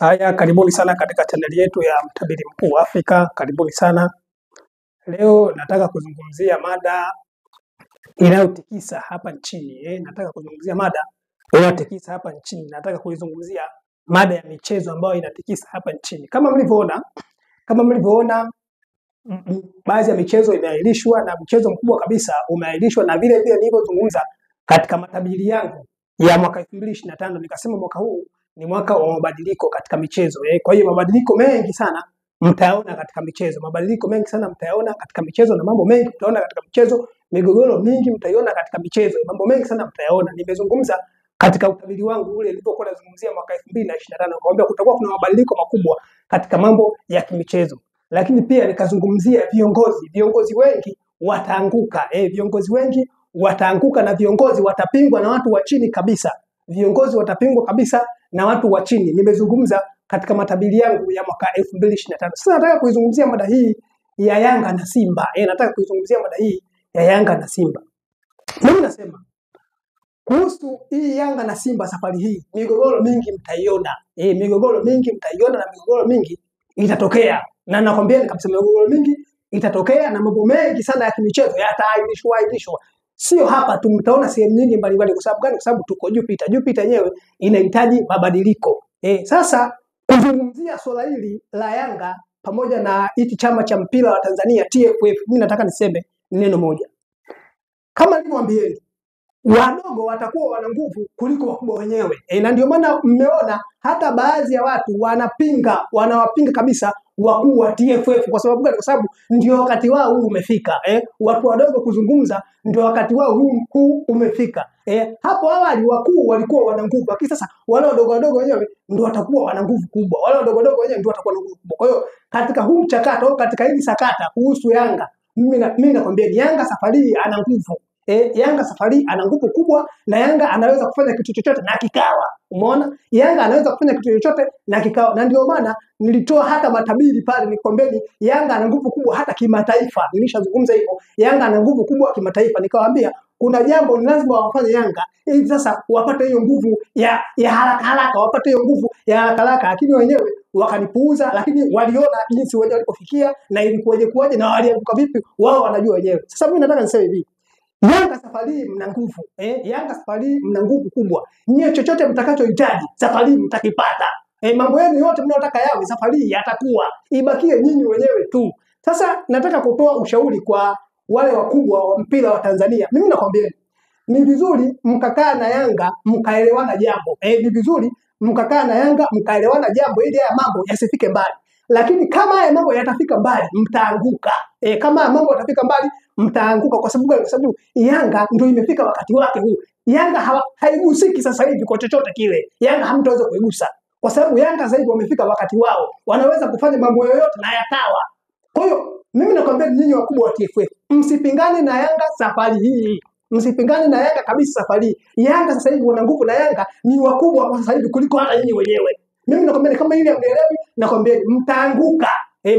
Haya, karibuni sana katika chaneli yetu ya Mtabiri Mkuu wa Afrika. Karibuni sana. Leo nataka kuzungumzia mada inayotikisa hapa nchini. Nataka kuzungumzia mada inayotikisa hapa nchini. Nataka kuizungumzia mada ya michezo ambayo inatikisa hapa nchini. Kama mlivyoona baadhi ya michezo imeahirishwa na mchezo mkubwa kabisa umeahirishwa, na vile vile nilivyozungumza katika matabiri yangu ya mwaka 2025 nikasema mwaka huu ni mwaka wa mabadiliko katika michezo. Kwa hiyo mabadiliko mengi sana mtayaona katika michezo. Mabadiliko mengi sana mtayaona katika michezo na mambo mengi mtaona katika michezo. Migogoro mingi mtaiona katika michezo. Mambo mengi sana mtayaona. Nimezungumza katika utabiri wangu ule nilipokuwa nazungumzia mwaka 2025 kwamba kutakuwa kuna mabadiliko makubwa katika mambo ya kimichezo. Lakini pia nikazungumzia viongozi wengi wataanguka. Viongozi wengi wataanguka na viongozi watapingwa na watu wa chini kabisa. Viongozi watapingwa kabisa na watu wa chini. Nimezungumza katika matabiri yangu ya mwaka 2025. Sasa nataka kuizungumzia mada hii ya Yanga na Simba. Nataka kuizungumzia mada hii ya Yanga na Simba. Mimi nasema kuhusu hii Yanga na Simba safari hii migogoro mingi mtaiona. Migogoro mingi mtaiona na migogoro mingi itatokea. Na nakwambia kabisa migogoro mingi itatokea na mambo mengi sana ya kimichezo yataahirishwa. Sio hapa tu, mtaona sehemu nyingi mbalimbali. Kwa sababu gani? Kwa sababu tuko Jupiter. Jupiter yenyewe inahitaji mabadiliko. Sasa kuzungumzia swala hili la Yanga pamoja na hiki chama cha mpira wa Tanzania TFF, mimi nataka niseme neno moja. Kama nilivyowaambieni, wadogo watakuwa wana nguvu kuliko wakubwa wenyewe. Na ndio maana mmeona hata baadhi ya watu wanawapinga kabisa wakuu wa TFF. Kwa sababu gani? Kwa sababu ndio wakati wao huu umefika. Watu wadogo kuzungumza ndio wakati wao huu umefika. Hapo awali wakuu walikuwa wana nguvu, lakini sasa wale wadogo wenyewe ndio watakuwa wana nguvu kubwa. Wale wadogo wenyewe ndio watakuwa na nguvu kubwa. Kwa hiyo katika huu mchakato au katika hili sakata kuhusu Yanga, mimi nakwambia Yanga safari ana nguvu. Yanga safari ana nguvu kubwa na Yanga anaweza kufanya kitu chochote na kikawa. Umeona? Yanga anaweza kufanya kitu chochote na kikawa. Na ndio maana nilitoa hata matabiri pale nikwambeni Yanga ana nguvu kubwa hata kimataifa. Nilishazungumza hivyo. Yanga ana nguvu kubwa kimataifa. Nikawaambia kuna jambo ni lazima wafanye Yanga ili sasa wapate hiyo nguvu ya haraka, wapate hiyo nguvu ya haraka, lakini wenyewe wakanipuuza, lakini waliona jinsi wenyewe walipofikia na ilikuwaje na walianguka vipi, wao wanajua wenyewe. Sasa mimi nataka niseme hivi. Yanga safari mna nguvu. Yanga safari mna nguvu kubwa. Nyie chochote mtakachohitaji safari mtakipata. Mambo yenu yote mnaotaka yawe safari yatakuwa. Ibakie nyinyi wenyewe tu. Sasa nataka kutoa ushauri kwa wale wakubwa wa mpira wa Tanzania. Mimi nakwambia ni vizuri mkakaa na Yanga mkaelewana jambo. Ni vizuri mkakaa na Yanga mkaelewana jambo ili haya mambo yasifike mbali. Lakini kama haya mambo yatafika mbali mtaanguka. Kama haya mambo yatafika mbali mtaanguka. Kwa sababu gani? Kwa sababu Yanga ndio imefika wakati wake huu. Yanga haigusiki sasa hivi kwa chochote kile. Yanga hamtaweza kuigusa. Kwa sababu Yanga sasa hivi wamefika wakati wao. Wanaweza kufanya mambo yoyote na yakawa. Kwa hiyo mimi nakwambia nyinyi wakubwa wa TFF, msipingane na Yanga safari hii. Msipingane na Yanga kabisa safari hii. Yanga sasa hivi wana nguvu na Yanga ni wakubwa kwa sasa hivi kuliko hata nyinyi wenyewe. Mimi nakwambia kama ile hamnielewi, nakwambia mtaanguka.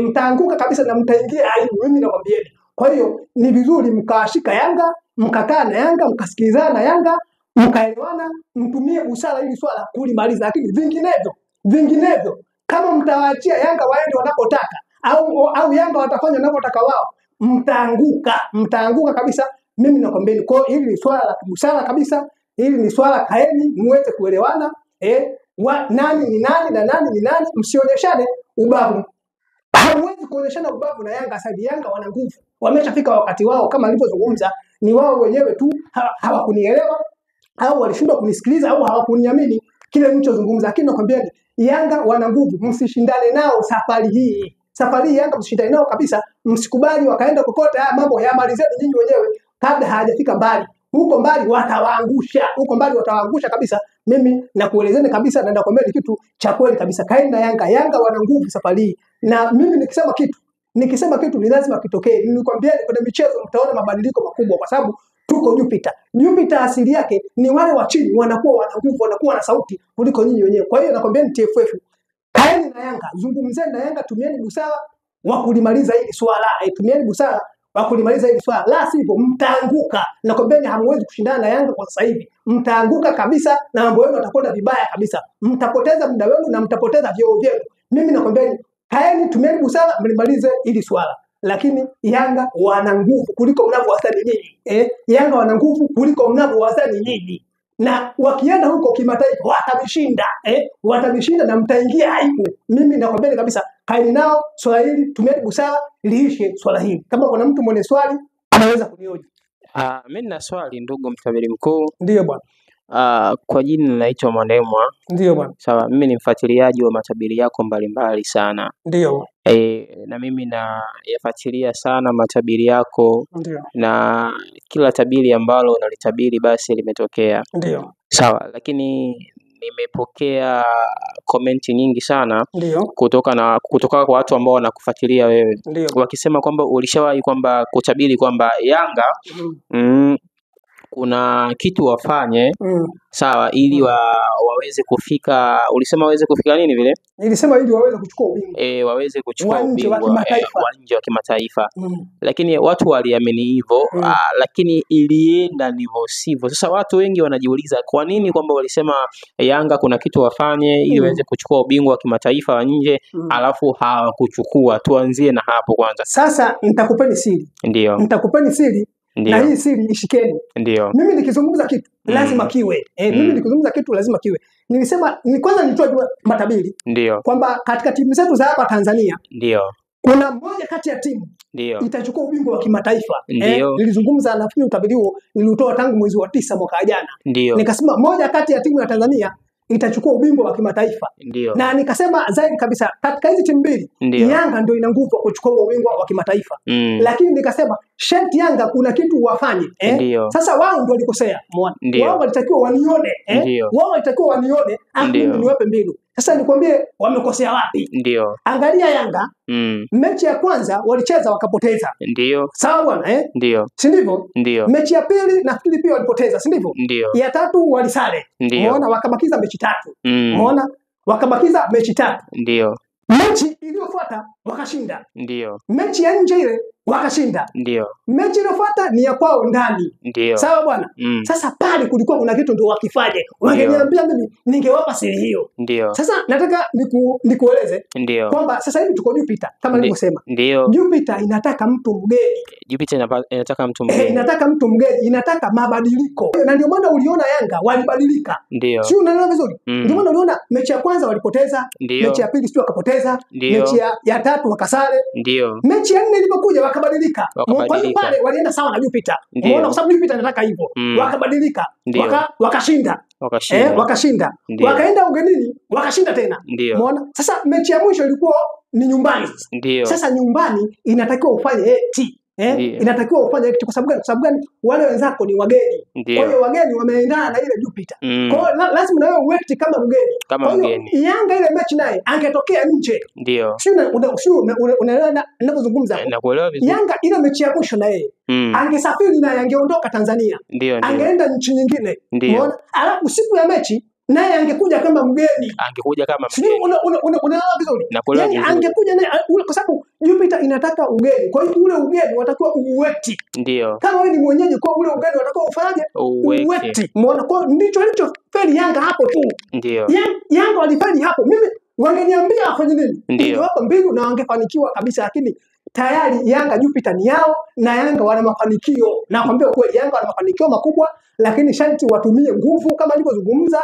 Mtaanguka kabisa na mtaingia aibu. Mimi nakwambia. Kwa hiyo ni vizuri mkashika Yanga, mkakaa na Yanga, mkasikilizana na Yanga, mkaelewana, mtumie busara ili swala kulimaliza. Lakini vinginevyo kama mtawaachia Yanga waende wanapotaka au Yanga watafanya wanapotaka wao, mtaanguka kabisa. Mimi nakwambia kwa hiyo hili ni swala la busara kabisa. Hili ni swala kaeni muweze kuelewana. Nani ni nani na nani ni nani, msionyeshane ubavu. Hauwezi kuonyeshana ubavu na Yanga. Sasa Yanga wana nguvu. Wameshafika wakati wao, kama nilivyozungumza, ni wao wenyewe tu hawakunielewa au walishindwa kunisikiliza au hawakuniamini kile nilichozungumza. Lakini nakwambia Yanga wana nguvu, msishindane nao safari hii. Safari hii Yanga msishindane nao kabisa, msikubali wakaenda kokote. Haya mambo yamalizeni nyinyi wenyewe kabla hajafika mbali. Huko mbali watawaangusha kabisa. Mimi nakuelezeni kabisa na nakwambia kitu cha kweli kabisa. Kaeni na Yanga. Yanga wana nguvu safari hii. Na mimi nikisema kitu ni lazima kitokee. Nilikwambia kwenye michezo mtaona mabadiliko makubwa kwa sababu tuko Jupiter. Jupiter asili yake ni wale wa chini wanakuwa wana nguvu, wanakuwa na sauti kuliko nyinyi wenyewe. Kwa hiyo nakwambia TFF, kaeni na Yanga, zungumzeni na Yanga, tumieni busara wa kulimaliza hili swala. Tumieni busara wa kulimaliza hili swala, la sivyo mtaanguka. Nakwambieni hamwezi kushindana na Yanga kwa sasa hivi, mtaanguka kabisa na mambo yenu yatakwenda vibaya kabisa, mtapoteza muda wenu na mtapoteza vyeo vyenu. Mimi nakwambieni kaeni, tumieni busara mlimalize hili swala. Lakini Yanga wana nguvu kuliko mnavyowazani nyinyi. Yanga wana nguvu kuliko mnavyowazani nyinyi. Na wakienda huko kimataifa watabishinda. Watabishinda na mtaingia aibu. Mimi nakwambia kabisa, kaeni nao swala hili, tumieni busara liishe swala hili. Kama kuna mtu mwenye swali anaweza kunioji. Mimi nina swali ndugu mtabiri mkuu. Ndio bwana. Kwa jina naitwa Mwandemwa. Ndio bwana. Sawa, mimi ni mfuatiliaji wa matabiri yako mbalimbali sana. Ndio. Na mimi yafuatilia sana matabiri yako. Ndio. Na kila tabiri ambalo unalitabiri basi limetokea. Ndio. Sawa, lakini nimepokea komenti nyingi sana. Ndio. kutoka kwa watu ambao wanakufuatilia wewe. Ndio. Wakisema kwamba ulishawahi kwamba kutabiri kwamba Yanga kuna kitu wafanye sawa ili waweze kufika, ulisema waweze kufika nini vile? Nilisema ili waweze kuchukua ubingwa. Waweze kuchukua ubingwa wa nje wa kimataifa. Lakini watu waliamini hivyo, lakini ilienda ndivyo sivyo. Sasa watu wengi wanajiuliza kwa nini kwamba walisema Yanga kuna kitu wafanye ili waweze kuchukua ubingwa wa kimataifa wa nje, alafu hawakuchukua. Tuanzie na hapo kwanza. Sasa nitakupeni siri. Ndio. Nitakupeni siri. Ndiyo. Na hii siri ishikeni. Ndio. Mimi nikizungumza kitu lazima kiwe. Mimi nikizungumza kitu lazima kiwe. Nilisema kwanza nitoe matabiri. Ndio. Kwamba katika timu zetu za hapa Tanzania, ndio, kuna moja kati ya timu ndio itachukua ubingwa wa kimataifa. Nilizungumza, nafikiri utabiri huo nilitoa tangu mwezi wa 9 mwaka jana. Ndio. Nikasema moja kati ya timu ya Tanzania itachukua ubingwa wa kimataifa. Ndio. Na nikasema zaidi kabisa katika hizi timu mbili Yanga ndio ina nguvu kuchukua ubingwa wa kimataifa. Lakini nikasema sharti Yanga kuna kitu wafanye. Sasa wao ndio walikosea. Wao walitakiwa wanione. Wao walitakiwa wanione, mimi niwape mbinu. Sasa nikwambie wamekosea wapi? Ndio. Angalia Yanga, mechi ya kwanza walicheza wakapoteza. Ndio. Sawa bwana, Ndio. Si ndivyo? Ndio. Mechi ya pili nafikiri pia walipoteza, si ndivyo? Ndio. Ya tatu walisare. Umeona, wakabakiza mechi 3. Umeona? Wakabakiza mechi 3. Ndio. Mechi iliyofuata wakashinda. Ndio. Mechi ya nje ile wakashinda. Ndio. Mechi iliyofuata ni ya kwao ndani. Ndio. Sawa bwana? Sasa pale kulikuwa kuna kitu ndio wakifanye. Wangeniambia mimi ningewapa siri hiyo. Ndio. Sasa nataka nikueleze kwamba sasa hivi tuko Jupiter kama nilivyosema. Ndio. Jupiter inataka mtu mgeni. Jupiter inataka mtu mgeni. Inataka mtu mgeni, inataka mabadiliko. Na ndio maana uliona Yanga walibadilika. Ndio. Sio, unaelewa vizuri? Ndio maana uliona mechi ya kwanza walipoteza, mechi ya pili sio wakapoteza, mechi ya tatu wakasare. Ndio. Mechi ya 4 ilipokuja wakabadilika. Kwa hiyo pale walienda sawa na Jupiter. Umeona, kwa sababu Jupiter anataka hivyo. Wakabadilika. Wakashinda. Wakashinda. Wakaenda ugenini, wakashinda tena. Umeona? Sasa mechi ya mwisho ilikuwa ni nyumbani sasa. Sasa nyumbani inatakiwa ufanye eti. Inatakiwa ufanye eti kwa sababu gani? Wale wenzako ni wageni. Kwa hiyo wageni wameendana na ile Jupiter. Kwa hiyo lazima na wewe uwekti kama mgeni. Kwa hiyo Yanga ile mechi naye angetokea nje. Ndio. Sio unaelewa ninapozungumza hapo. Nakuelewa vizuri. Yanga ile mechi ya mwisho na yeye angesafiri na angeondoka Tanzania. Angeenda nchi nyingine. Umeona? Alafu siku ya mechi naye angekuja kama mgeni. Sio unaelewa vizuri? Yaani angekuja naye kwa sababu Jupiter inataka ugeni. Kwa hiyo ule ugeni watakuwa uwekti. Ndio. Kama wewe ni mwenyeji, kwa ule ugeni watakuwa ufanyaje? Uwekti. Umeona? Kwa ndicho feli Yanga hapo tu. Ndio. Yanga walifeli hapo. Mimi wangeniambia afanye nini? Ningewapa mbinu na wangefanikiwa kabisa, lakini tayari Yanga Jupiter ni yao na Yanga wana mafanikio. Nakwambia ukweli, Yanga wana mafanikio makubwa, lakini sharti watumie nguvu kama nilivyozungumza.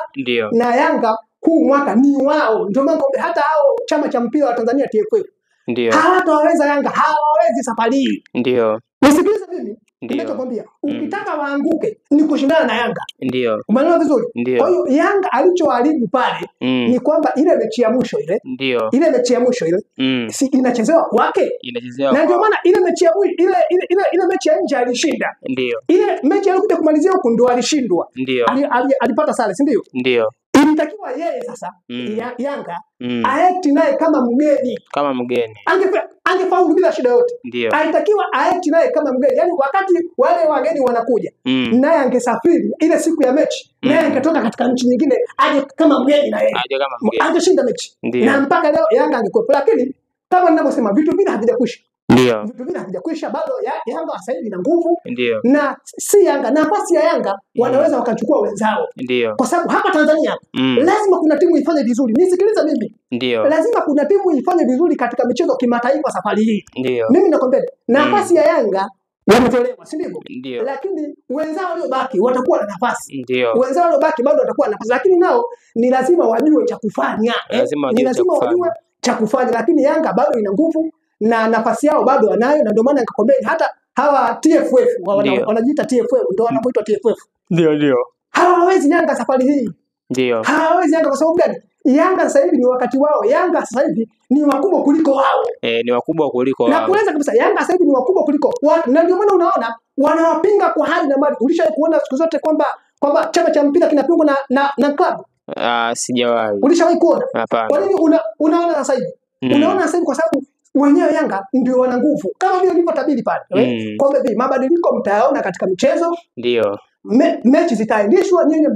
Na Yanga huu mwaka ni wao. Ndio maana hata hao chama cha mpira wa Tanzania TFF hawataweza Yanga, hawawezi safari hii. Ndio. Nisikilize mimi. Ninachokwambia, ukitaka waanguke ni kushindana na Yanga. Ndio. Umeelewa vizuri? Kwa hiyo Yanga alichoharibu pale ni kwamba ile mechi ya mwisho ile. Ndio. Ile mechi ya mwisho ile si inachezewa kwake. Na ndio maana ile mechi ya mwisho ile mechi ya nje alishinda. Ndio. Ile mechi alikuja kumalizia huko ndo alishindwa. Ndio. Alipata sare, si ndio? Ndio. Ilitakiwa yeye sasa Yanga aeti naye kama mgeni. Kama mgeni. Angefaulu bila shida yote. Alitakiwa aeti naye kama mgeni. Yaani wakati wale wageni wanakuja, naye angesafiri ile siku ya mechi. Naye angetoka katika nchi nyingine aje kama mgeni na yeye. Angeshinda mechi. Na mpaka leo Yanga angekuwa. Lakini kama ninavyosema vitu vile havijakwisha. Ndio. Vitu vile havijakwisha bado. Yanga sasa hivi ina nguvu. Ndio. Na si Yanga, nafasi ya Yanga wanaweza wakachukua wenzao. Ndio. Kwa sababu hapa Tanzania lazima kuna timu ifanye vizuri. Nisikilize mimi. Ndio. Lazima kuna timu ifanye vizuri katika michezo kimataifa safari hii. Ndio. Mimi nakwambia nafasi ya Yanga wametolewa, si ndivyo? Ndio. Lakini wenzao waliobaki watakuwa na nafasi. Ndio. Wenzao waliobaki bado watakuwa na nafasi, lakini nao ni lazima wajue cha kufanya. Ni lazima wajue cha kufanya, lakini Yanga bado ina nguvu na nafasi yao bado wanayo, na ndio maana nikakwambia hata hawa TFF wanajiita TFF, ndio wanapoitwa TFF. Ndio. Hawawezi Yanga safari hii. Ndio. Hawawezi Yanga kwa sababu gani? Yanga sasa hivi ni wakati wao. Yanga sasa hivi ni wakubwa kuliko wao. Ni wakubwa kuliko wao. Na kueleza kabisa Yanga sasa hivi ni wakubwa kuliko wao. Na ndio maana unaona wanawapinga kwa hali na mali. Ulishawahi kuona siku zote kwamba chama cha mpira kinapingwa na club? Sijawahi. Ulishawahi kuona? Hapana. Kwa nini unaona sasa hivi? Unaona sasa hivi kwa sababu wenyewe Yanga ndio wana nguvu. Kama vile nilipotabiri pale. Kwa hivyo mabadiliko mtayaona katika michezo. Ndio. Mechi zitaahirishwa, nyinyi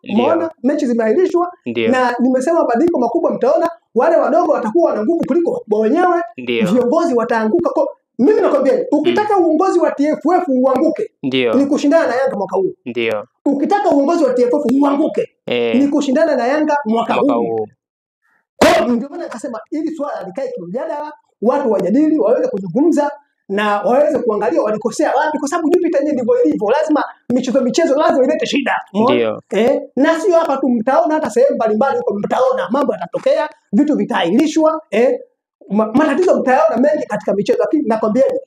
mmeona mechi zimeahirishwa, na nimesema mabadiliko makubwa mtaona. Wale wadogo watakuwa na nguvu kuliko wenyewe, viongozi wataanguka. Kwa mimi nakwambia ukitaka uongozi wa TFF uanguke ni kushindana na Yanga mwaka huu. Ndio. Ukitaka uongozi wa TFF uanguke ni kushindana na Yanga mwaka huu. Kwa ndio maana nikasema ili swala likae kimjadala, watu wajadili, waweze kuzungumza na waweze kuangalia walikosea wapi, kwa sababu Jupiter yenyewe ndivyo ilivyo. Lazima michezo lazima ilete shida. Ndio. Na sio hapa tu, mtaona hata sehemu mbalimbali huko, mtaona mambo yatatokea, vitu vitaahirishwa, matatizo mtayaona mengi katika michezo. Lakini nakwambieni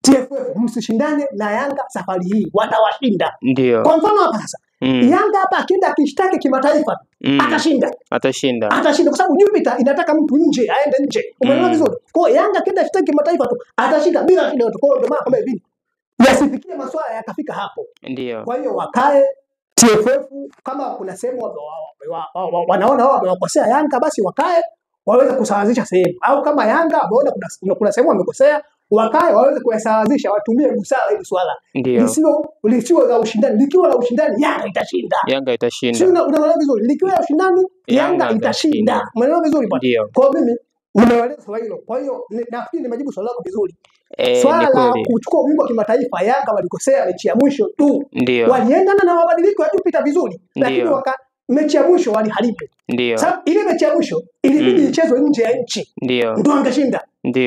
TFF msishindane na Yanga safari hii, watawashinda. Ndio. Kwa mfano hapa sasa Yanga hapa akienda akishtaki kimataifa atashinda kwa sababu Jupiter inataka mtu nje aende nje. Umeelewa vizuri? Kwa hiyo Yanga akienda akishtaki kimataifa tu atashinda bila shida yote. Kwa hiyo ndio maana kama hivi yasifikie masuala yakafika hapo. Ndio. Kwa hiyo wakae TFF, kama kuna sehemu wanaona wao wamewakosea Yanga, basi wakae waweze kusawazisha sehemu, au kama Yanga waona kuna sehemu wamekosea, wakae waweze kuyasawazisha, watumie busara ili swala lisio la ushindani. Likiwa la ushindani Yanga itashinda. Sio, unaelewa vizuri? Likiwa la ushindani Yanga itashinda. Umeelewa vizuri bwana? Kwa mimi nimeeleza swali hilo. Kwa hiyo nafikiri nimejibu swali lako vizuri. Swala la kuchukua ubingwa kimataifa, Yanga walikosea mechi ya mwisho tu. Waliendana na mabadiliko ya Jupiter vizuri, lakini mechi ya mwisho waliharibu. Sababu ile mechi ya mwisho ilibidi ichezwe nje ya nchi. Ndio angeshinda.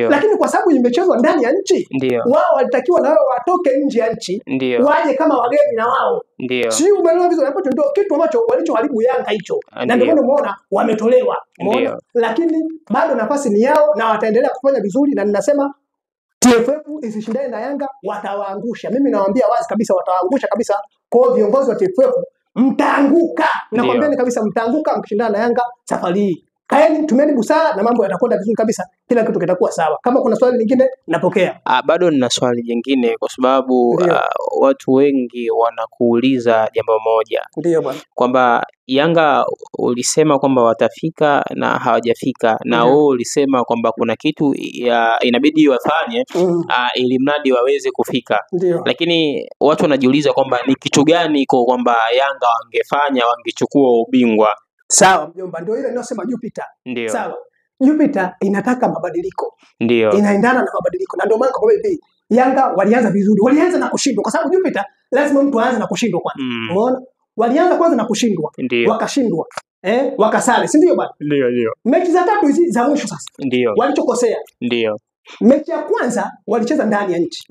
Lakini kwa sababu imechezwa ndani ya nchi, wao walitakiwa na wao watoke nje ya nchi, waje kama wageni na wao. Si umeelewa vizuri? Hapo ndio kitu ambacho walichoharibu Yanga hicho. Na ndio umeona wametolewa. Umeona? Lakini bado nafasi ni yao na wataendelea kufanya vizuri, na ninasema TFF isishindane na Yanga, watawaangusha. Mimi nawaambia wazi kabisa, watawaangusha kabisa. Kwa viongozi wa TFF mtaanguka. Nakwambieni kabisa mtaanguka mkishindana na Yanga safari hii. Kaeni, tumieni busara na mambo yatakwenda vizuri kabisa. Kila kitu kitakuwa sawa. Kama kuna swali lingine napokea. Bado nina swali jingine kwa sababu watu wengi wanakuuliza jambo moja. Ndio bwana. Kwamba Yanga ulisema kwamba watafika na hawajafika, na wewe ulisema kwamba kuna kitu inabidi wafanye ili mradi waweze kufika. Lakini watu wanajiuliza kwamba ni kitu gani iko kwamba Yanga wangefanya wangechukua ubingwa. Sawa mjomba, ndio ile ninasema Jupiter. Sawa. Jupiter inataka mabadiliko. Inaendana na mabadiliko. Na ndio maana kwa hivi Yanga walianza vizuri. Walianza na kushindwa kwa sababu Jupiter lazima mtu aanze na kushindwa kwanza. Umeona? Walianza kwanza na kushindwa. Wakashindwa. Wakasale, si ndio bwana? Ndio. Mechi za tatu hizi za mwisho sasa. Walichokosea. Mechi ya kwanza walicheza ndani ya nchi.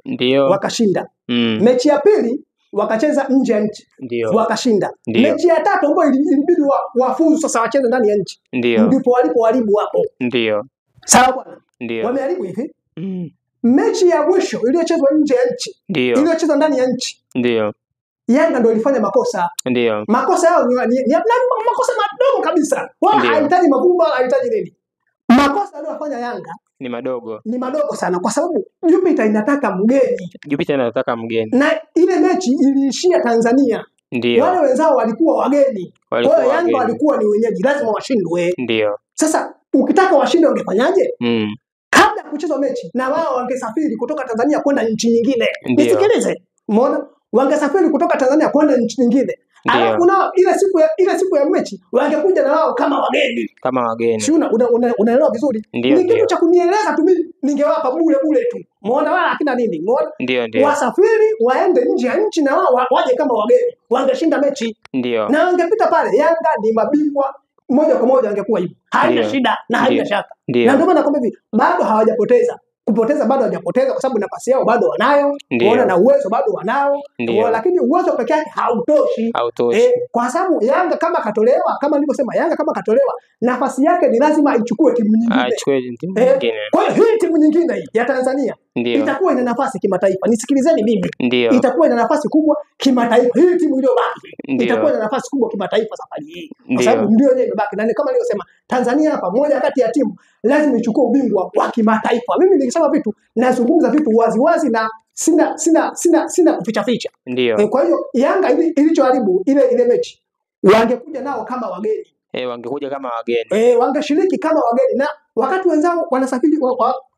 Wakashinda. Mechi ya pili wakacheza nje ya nchi. Wakashinda. Mechi ya tatu ambayo ilibidi wafuzu sasa wacheze ndani ya nchi. Ndipo walipoharibu hapo. Sawa bwana? Wameharibu hivi. Mechi ya mwisho iliyochezwa nje ya nchi, iliyochezwa ndani ya nchi, Yanga ndio ilifanya makosa. Makosa yao ni makosa madogo kabisa. Wala hahitaji mabumba, hahitaji nini. Makosa aliyofanya Yanga ni madogo. Ni madogo sana kwa sababu Jupiter inataka mgeni. Na ile mechi iliishia Tanzania. Wale wenzao walikuwa wageni. Kwa hiyo Yanga walikuwa ni wenyeji, lazima washindwe. Sasa ukitaka washinde ungefanyaje? Kabla kucheza mechi na wao wangesafiri kutoka Tanzania kwenda nchi nyingine. Nisikilize. Umeona? Wangesafiri kutoka Tanzania kwenda nchi nyingine. Alafu nao ile siku ya mechi wangekuja na wao kama wageni. Si unaelewa vizuri? Ni kitu cha kunieleza tu, mimi ningewapa bure tu. Muona wala akina nini, muona Ndio. wasafiri waende nje ya nchi na wao waje kama wageni, wangeshinda mechi. Ndio. Na wangepita pale, Yanga ni mabingwa moja kwa moja, angekuwa hivyo. Haina shida na haina shaka. Na ndio maana nakwambia hivi, bado hawajapoteza. Kupoteza bado hawajapoteza, kwa sababu nafasi yao bado wanayo, unaona, na uwezo bado wanao, lakini uwezo pekee yake hautoshi. Kwa sababu Yanga kama katolewa, kama nilivyosema, Yanga kama katolewa, nafasi yake ni lazima ichukue timu nyingine. Kwa hiyo hii timu nyingine hii ya Tanzania itakuwa ina nafasi kimataifa. Nisikilizeni mimi. Itakuwa ina nafasi kubwa kimataifa. Hii timu iliyobaki itakuwa ina nafasi kubwa kimataifa safari hii. Kwa sababu ndio yenyewe imebaki. Na kama nilivyosema, Tanzania hapa moja kati ya timu lazima ichukue ubingwa wa kimataifa. Mimi nikisema vitu nazungumza vitu wazi na sina kuficha ficha. Kwa hiyo Yanga ilichoharibu ile mechi, wangekuja nao kama wageni. Wangekuja kama wageni. Wangeshiriki kama wageni, na wakati wenzao wanasafiri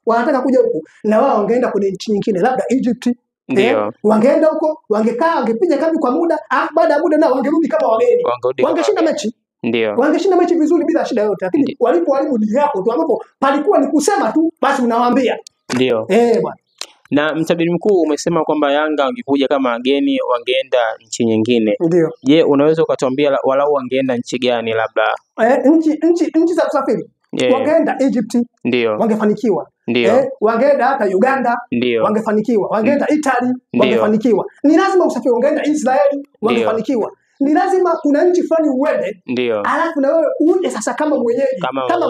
wanataka kuja huku, na wao wangeenda kwenye nchi nyingine, labda Egypt. Wangeenda huko, wangekaa, wangepiga kambi kwa muda, baada ya muda nao wangerudi kama wageni. Wangeshinda mechi. Wangeshinda mechi vizuri bila shida yote, lakini walipoharibu ni hapo tu ambapo palikuwa ni kusema tu basi unawaambia. Bwana. Na mtabiri mkuu umesema kwamba Yanga wangekuja kama wageni, wangeenda nchi nyingine. Je, unaweza ukatuambia walau wangeenda nchi gani labda? Nchi za kusafiri. Wangeenda Egypt. Wangefanikiwa. Wangeenda hata Uganda. Wangefanikiwa. Wangeenda Italy. Wangefanikiwa. Ni lazima usafiri. Wangeenda Israeli. Wangefanikiwa. Ni lazima kuna nchi fulani uende, alafu na wewe uje sasa kama mwenyeji, kama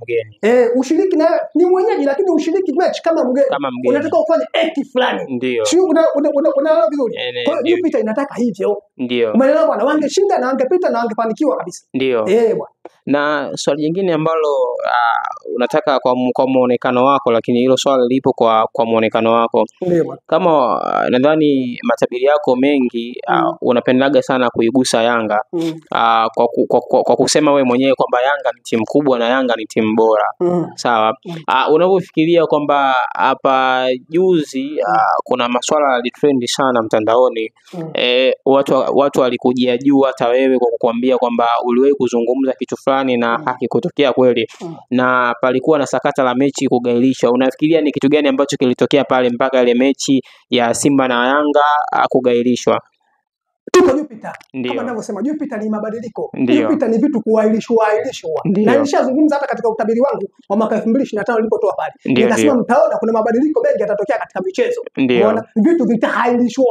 mgeni. Ushiriki na wewe ni mwenyeji, lakini ushiriki mechi kama mgeni. Unataka ufanye act fulani. Sio unaelewa vizuri. Kwa hiyo Jupiter inataka hivyo. Umeelewa bwana? Wangeshinda na wangepita na wangefanikiwa kabisa. Bwana. Na swali jingine ambalo unataka kwa muonekano wako, lakini hilo swali lipo kwa muonekano wako. Kama nadhani matabiri yako mengi unapendaga sana kuigusa Yanga kwa kusema we mwenyewe kwamba Yanga ni timu kubwa na Yanga ni timu bora. Sawa. Unavyofikiria kwamba hapa juzi kuna maswala yalitrend sana mtandaoni, watu walikujia juu hata wewe kwa kukuambia kwamba uliwahi kuzungumza kitu fulani na hakikutokea kweli, na palikuwa na sakata la mechi kugairishwa. Unafikiria ni kitu gani ambacho kilitokea pale mpaka ile mechi ya Simba na Yanga kugairishwa? Tuko Jupiter. Kama ninavyosema, Jupiter ni mabadiliko. Jupiter ni vitu kuahirishwa. Na nilishazungumza hata katika utabiri wangu wa mwaka 2025 nilipotoa pale. Nikasema mtaona kuna mabadiliko mengi yatatokea katika michezo. Umeona? Vitu vitaahirishwa.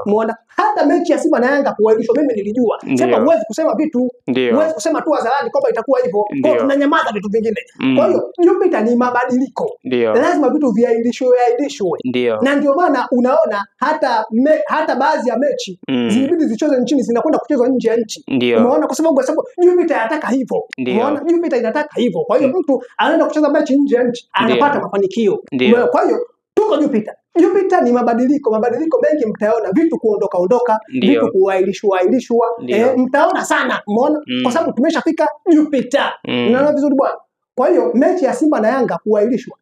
Umeona? Hata mechi ya Simba na Yanga kuahirishwa mimi nilijua. Sema huwezi kusema vitu. Huwezi kusema tu hadharani kwamba itakuwa hivyo. Kwa hiyo tunanyamaza vitu vingine. Kwa hiyo Jupiter ni mabadiliko. Lazima vitu viahirishwe. Na ndio maana unaona hata baadhi ya mechi zilibidi zichezwe nchini zinakwenda kuchezwa nje ya nchi. Umeona? Kwa sababu Jupiter inataka hivyo. Umeona? Jupiter inataka hivyo. Kwa hiyo mtu anaenda kucheza mechi nje ya nchi anapata mafanikio. Kwa hiyo tuko Jupiter. Jupiter ni mabadiliko mengi mtaona, vitu kuondoka, vitu kuahirishwa. Mtaona sana, umeona? Kwa sababu tumeshafika Jupiter. Unaona vizuri bwana? Kwa hiyo mechi ya Simba na Yanga kuahirishwa.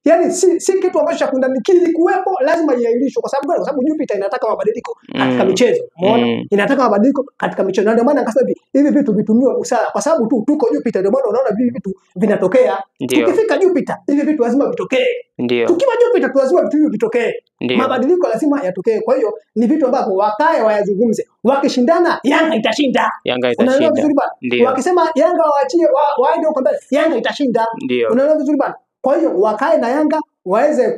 Yaani si kitu ambacho cha kundani kuwepo, lazima iahirishwe. Kwa sababu Jupiter inataka mabadiliko katika michezo. Umeona? Inataka mabadiliko katika michezo. Na ndio maana nikasema hivi vitu vitumiwe busara, kwa sababu tuko Jupiter, ndio maana unaona hivi vitu vinatokea. Tukifika Jupiter hivi vitu lazima vitokee. Tukiwa Jupiter lazima vitu vitokee. Mabadiliko lazima yatokee. Kwa hiyo ni vitu ambavyo wakae wayazungumze. Wakishindana Yanga itashinda. Unaelewa vizuri bwana? Wakisema Yanga waachie waende huko mbele, Yanga itashinda. Unaelewa vizuri bwana? Kwa hiyo wakae na Yanga waweze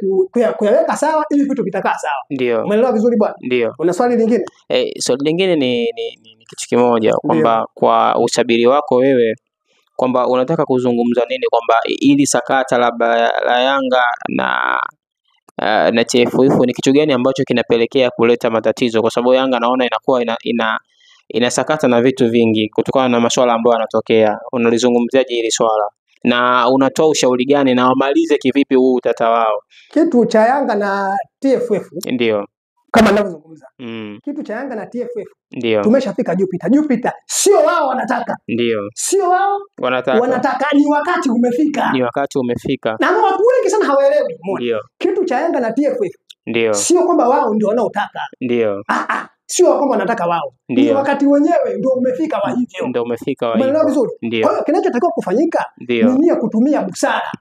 kuyaweka sawa ili vitu vitakaa sawa. Umeelewa vizuri bwana? Una swali lingine? Swali lingine ni kitu kimoja kwamba kwa ushabiri wako wewe kwamba unataka kuzungumza nini kwamba ili sakata la Yanga na TFF ni kitu gani ambacho kinapelekea kuleta matatizo? Kwa sababu Yanga naona inakuwa inasakata na vitu vingi kutokana na masuala ambayo yanatokea. Unalizungumziaje hili swala? Na unatoa ushauri gani na wamalize kivipi huu utata wao? Kitu cha Yanga na TFF kama ninavyozungumza. Kitu cha Yanga na TFF tumeshafika Jupiter. Jupiter sio wao wanataka. Sio wao wanataka, ni wakati umefika. Na watu wengi sana hawaelewi. Kitu cha Yanga na TFF sio kwamba wao ndio wanaotaka. Sio kwamba wanataka wao. Ni wakati wenyewe ndio umefika wa hivyo. Umeelewa vizuri? Kwa hiyo kinachotakiwa kufanyika ni nia kutumia busara.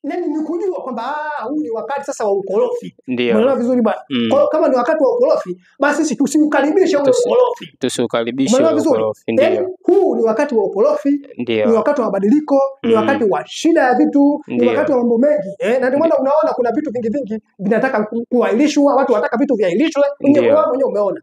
nani ni kujua kwamba huu ni wakati sasa wa ukorofi. Ndio. Umeelewa vizuri bwana? Kwa hiyo kama ni wakati wa ukorofi, basi sisi tusiukaribishe ule ukorofi. Tusiukaribishe ule ukorofi. Ndio. Huu ni wakati wa ukorofi, ndio. Ni wakati wa mabadiliko, ni wakati wa shida ya vitu, ni wakati wa mambo mengi. Na ndio maana unaona kuna vitu vingi vinataka kuahirishwa, watu wanataka vitu viahirishwe, wao wenyewe umeona.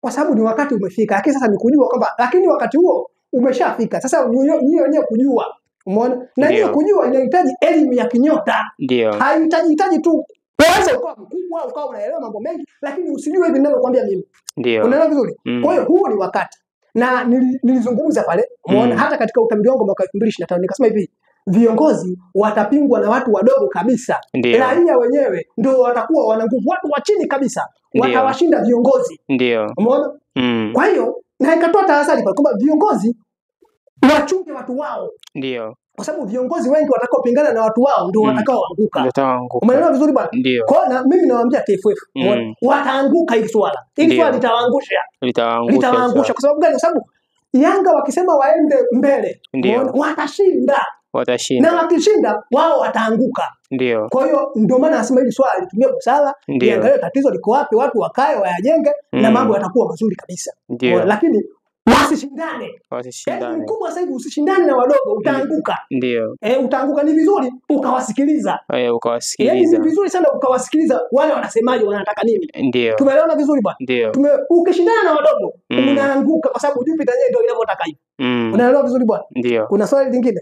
Kwa sababu ni wakati umefika. Lakini sasa ni kujua kwamba lakini wakati huo umeshafika. Sasa wenyewe kujua. Umeona? Na hiyo kujua inahitaji elimu ya kinyota. Ndio. Haihitaji tu kwanza ukawa mkubwa, ukawa unaelewa mambo mengi, lakini usijue hivi ninavyokuambia mimi. Ndio. Unaelewa vizuri? Kwa hiyo huu ni wakati. Na nilizungumza pale, umeona hata katika utabiri wangu mwaka 2025 nikasema hivi, viongozi watapingwa na watu wadogo kabisa. Raia wenyewe ndio watakuwa wana nguvu, watu wa chini kabisa watawashinda viongozi. Ndio. Umeona? Kwa hiyo na ikatoa tahadhari kwamba viongozi wachunge watu wao. Ndio. Kwa sababu viongozi wengi watakaopingana na watu wao ndio watakaoanguka. Umeelewa vizuri bwana? Kwa na mimi nawaambia TFF, wataanguka hili swala. Hili swala litawaangusha. Kwa sababu gani? Kwa sababu Yanga wakisema waende mbele, watashinda. Na wakishinda wao wataanguka. Ndio. Kwa hiyo ndio maana nasema hili swala litumie busara, liangalie tatizo liko wapi, watu wakae wayajenge na mambo yatakuwa mazuri kabisa. Lakini wasishindane. Mkubwa sasa hivi usishindane na wadogo, utaanguka. Ndio. Utaanguka. Ni vizuri ukawasikiliza. Ni vizuri sana ukawasikiliza wale wanasemaje, wanataka nini. Ndio. Tumeelewana vizuri bwana? Ndio. Ukishindana na wadogo unaanguka kwa sababu Jupiter yenyewe ndio inavyotaka hivi. Unaelewa vizuri bwana? Ndio. Kuna swali lingine?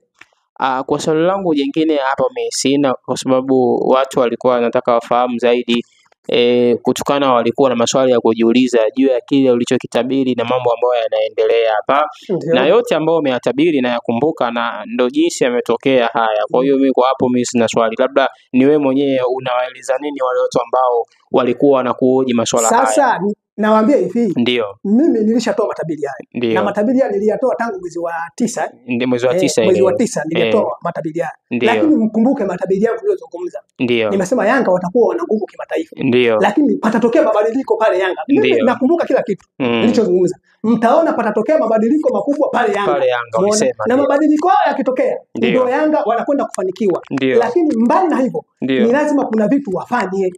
Kwa swali langu jingine hapa sina, kwa sababu watu walikuwa wanataka wafahamu zaidi kutokana walikuwa na maswali ya kujiuliza juu ya kile ulichokitabiri na mambo ambayo yanaendelea hapa. Na yote ambayo umeyatabiri na yakumbuka, na ndio jinsi yametokea haya. Kwa hiyo mimi kwa hapo mimi sina swali. Labda ni wewe mwenyewe unawaeleza nini wale watu ambao walikuwa wanakuhoji maswala haya? Sasa nawaambia hivi. Ndio. Mimi nilishatoa matabiri haya. Na matabiri haya niliyatoa tangu mwezi wa 9. Mwezi wa 9 mwezi wa 9 nilitoa matabiri haya. Lakini mkumbuke matabiri yangu niliyozungumza. Nimesema Yanga watakuwa wana nguvu kimataifa. Lakini patatokea mabadiliko pale Yanga. Mimi nakumbuka kila kitu nilichozungumza. Mtaona patatokea mabadiliko makubwa pale Yanga. Na mabadiliko haya yakitokea ndio Yanga wanakwenda kufanikiwa. Lakini mbali na hivyo ni lazima kuna vitu wafanye.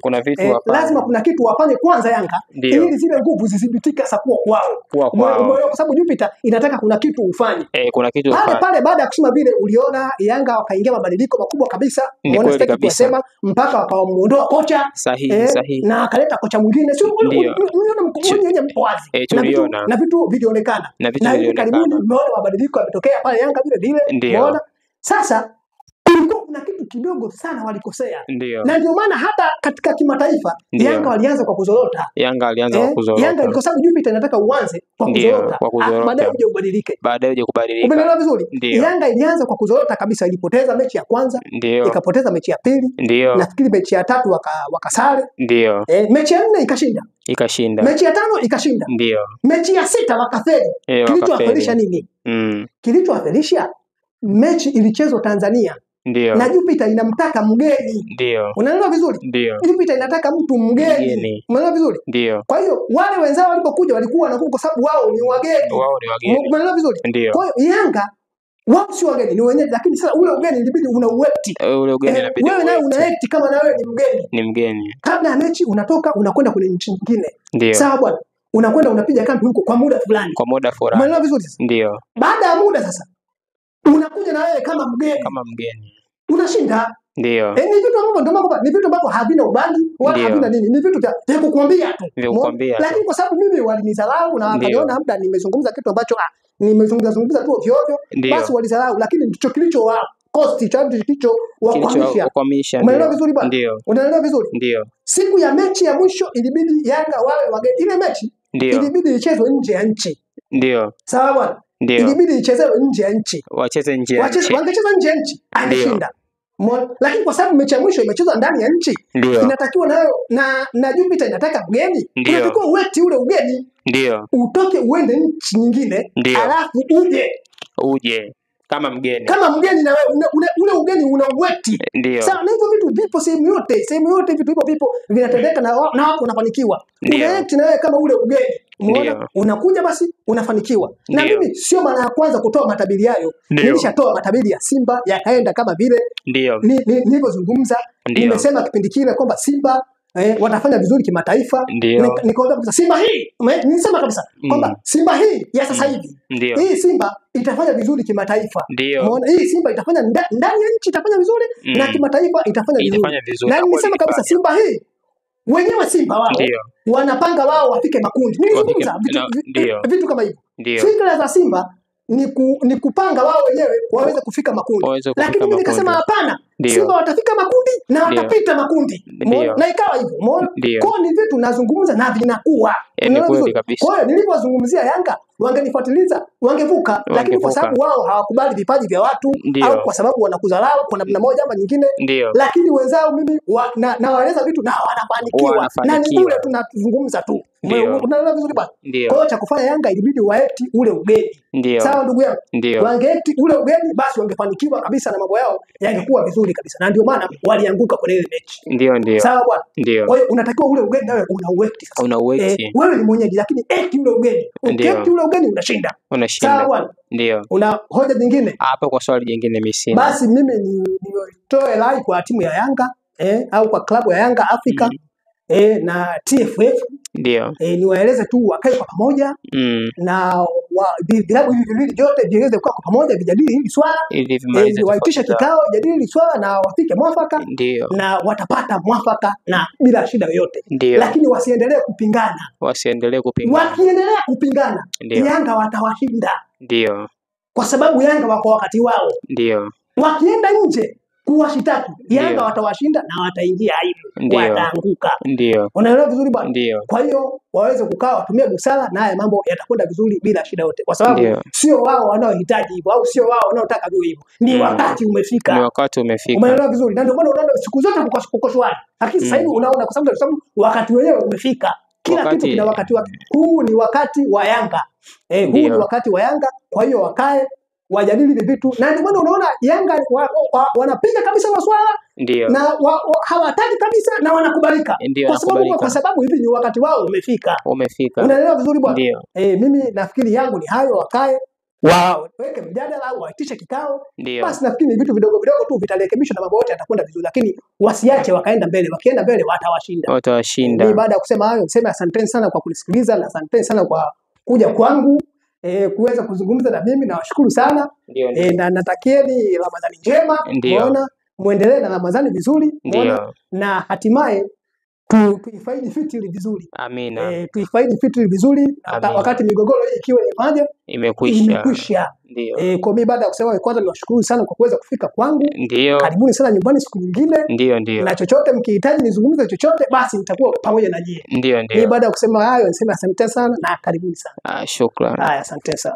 Lazima kuna kitu wafanye kwanza Yanga ili zile nguvu zithibitike sasa kwao. Kwa sababu Jupiter inataka kuna kitu ufanye. Kuna kitu pale baada ya kusema vile uliona Yanga wakaingia mabadiliko makubwa kabisa. Unaona sitaki kusema mpaka wakamuondoa kocha. Sahihi. Na akaleta kocha mwingine. Sio unaona mkomoja yenye mpo wazi. Na vitu vilionekana. Na karibuni umeona mabadiliko yametokea pale Yanga vile. Umeona? Sasa kuna kitu kidogo sana walikosea. Na ndio maana hata katika kimataifa Yanga walianza kwa kuzorota. Yanga kwa sababu Jupiter inataka uanze kwa kuzorota. Baadaye uje ubadilike. Umeelewa vizuri? Yanga ilianza kwa kuzorota kabisa, ilipoteza mechi ya kwanza, ikapoteza mechi ya pili. Nafikiri mechi ya 3 wakasare. Mechi ya 4 ikashinda. Mechi ya 5 ikashinda. Mechi ya 6 wakafeli. Kilichoafirisha nini? Kilichoafirisha mechi ilichezwa Tanzania. Na Jupiter inamtaka mgeni. Unaelewa vizuri? Jupiter inataka mtu mgeni. Unaelewa vizuri? Kwa hiyo wale wenzao walipokuja walikuwa na kwa sababu wao ni wageni. Unaelewa vizuri? Kwa hiyo Yanga wao si wageni, ni wenyeji, lakini sasa ule ugeni ilibidi una uwekti. Wewe naye unaekti kama na wewe ni mgeni. Kabla ya mechi unatoka unakwenda kwenye nchi nyingine. Sawa bwana? Unakwenda unapiga kambi huko kwa muda fulani. Unaelewa vizuri sasa? Baada ya muda sasa unakuja na wewe kama mgeni. Unashinda. Ni vitu ambavyo ni vitu ambavyo havina ubani wala havina nini. Ni vitu vya kukuambia tu. Lakini kwa sababu mimi walinidharau na wakaniona labda nimezungumza kitu ambacho nimezungumza tu ovyo ovyo, basi walidharau, lakini ndicho kilicho wa cost charge kilicho wakwamisha. Umeelewa vizuri bwana? Unaelewa vizuri? Siku ya mechi ya mwisho ilibidi Yanga wawe wageni. Ile mechi ilibidi ichezwe nje ya nchi. Sawa bwana? Ilibidi ichezewe nje ya nchi. Wacheze nje ya nchi. Wangecheza nje ya nchi, angeshinda. Lakini kwa sababu mechi ya mwisho imechezwa ndani ya nchi, inatakiwa nayo na Jupiter inataka mgeni. Unatakiwa uweti ule ugeni. Utoke uende nchi nyingine, alafu uje kama mgeni na ule ugeni una uweti. Sawa, na hivyo vitu vipo sehemu yote vitu vipo vinatendeka na wako wanafanikiwa. Unaekti na wewe kama ule ugeni. Umeona? Unakuja basi unafanikiwa. Na mimi sio mara ya kwanza kutoa matabiri hayo. Nilishatoa matabiri ya Simba yakaenda kama vile nilivyozungumza. Nimesema kipindi kile kwamba Simba watafanya vizuri kimataifa. Nikaona kabisa Simba hii, nilisema kabisa kwamba Simba hii ya sasa hivi, hii Simba itafanya vizuri kimataifa. Umeona, hii Simba itafanya ndani ya nchi itafanya vizuri na kimataifa itafanya vizuri. Na nilisema kabisa Simba hii wenyewe Simba wao wanapanga wao wafike makundi. Nilizungumza vitu kama hivyo. Fikra za Simba ni kupanga wao wenyewe waweze kufika makundi. Lakini mimi nikasema hapana, Simba watafika makundi na watapita makundi. Na ikawa hivyo. Kwa ni vitu nazungumza na vinakuwa. Kwa hiyo nilipozungumzia Yanga wangenifuatiliza, wangevuka, lakini kwa sababu wao hawakubali vipaji vya watu au kwa sababu wanakudharau kwa namna moja ama nyingine, lakini wenzao mimi nawaeleza vitu na wanafanikiwa. Na ni bure tunazungumza tu. Unaelewa vizuri bwana? Kwa hiyo cha kufanya Yanga ilibidi waeti ule ugeni. Sawa ndugu yangu? Wangeeti ule ugeni basi wangefanikiwa kabisa na mambo yao yangekuwa vizuri kabisa. Na ndio maana walianguka kwenye ile mechi. Sawa bwana? Kwa hiyo unatakiwa ule ugeni nawe unaueti sasa. Wewe ni mwenyeji lakini eti ule ugeni. Ukieti ule ugeni unashinda. Sawa bwana? Una hoja nyingine? Hapa kwa swali jingine mimi sina. Basi mimi nitoe rai kwa timu ya Yanga au kwa klabu ya Yanga Afrika na TFF. Niwaeleze tu wakae kwa pamoja na vilabu hivi viwili vyote viweze kukaa kwa pamoja vijadili hili swala, waitisha kikao jadili hili swala na wafike mwafaka na watapata mwafaka na bila shida yoyote. Lakini wasiendelee kupingana. Wakiendelea kupingana Yanga watawashinda. Kwa sababu Yanga wako wakati wao. Wakienda nje kuwashitaki Yanga watawashinda na wataingia aibu, wataanguka. Unaelewa vizuri bwana? Kwa hiyo waweze kukaa watumie busara na haya mambo yatakwenda vizuri bila shida yote, kwa sababu sio wao wanaohitaji hivyo au sio wao wanaotaka vile hivyo. Ni wakati umefika. Umeelewa vizuri? Na ndio maana unaona siku zote kuko shwari. Lakini sasa hivi unaona kwa sababu wakati wenyewe umefika. Kila kitu kina wakati wake. Huu ni wakati wa Yanga. Huu ni wakati wa Yanga. Kwa hiyo wakae wajadili vitu, na ndio maana unaona Yanga wanapiga kabisa maswala na hawataki kabisa na wanakubalika kwa sababu hivi ni wakati wao umefika. Unaelewa vizuri bwana? Mimi nafikiri yangu ni hayo, wakae waweke mjadala au waitishe kikao. Basi nafikiri vitu vidogo vidogo tu vitarekebishwa na mambo yote yatakwenda vizuri, lakini wasiache wakaenda mbele. Wakienda mbele watawashinda. Mimi baada ya kusema hayo niseme asanteni sana kwa kunisikiliza na asanteni sana kwa kuja kwangu kuweza kuzungumza na mimi. Nawashukuru sana. Na natakieni Ramadhani njema. Unaona, muendelee na Ramadhani vizuri. Unaona, na hatimaye tuifaidi fitri vizuri. Amina. Tuifaidi fitri vizuri wakati migogoro hii ikiwa imekwisha. Kwa mimi baada ya kusema kwanza niwashukuru sana kwa kuweza kufika kwangu. Karibuni sana nyumbani siku nyingine. Na chochote mkihitaji nizungumze chochote basi nitakuwa pamoja na nyie. Mimi baada ya kusema hayo niseme asante sana na karibuni sana. Shukrani. Haya, asante sana.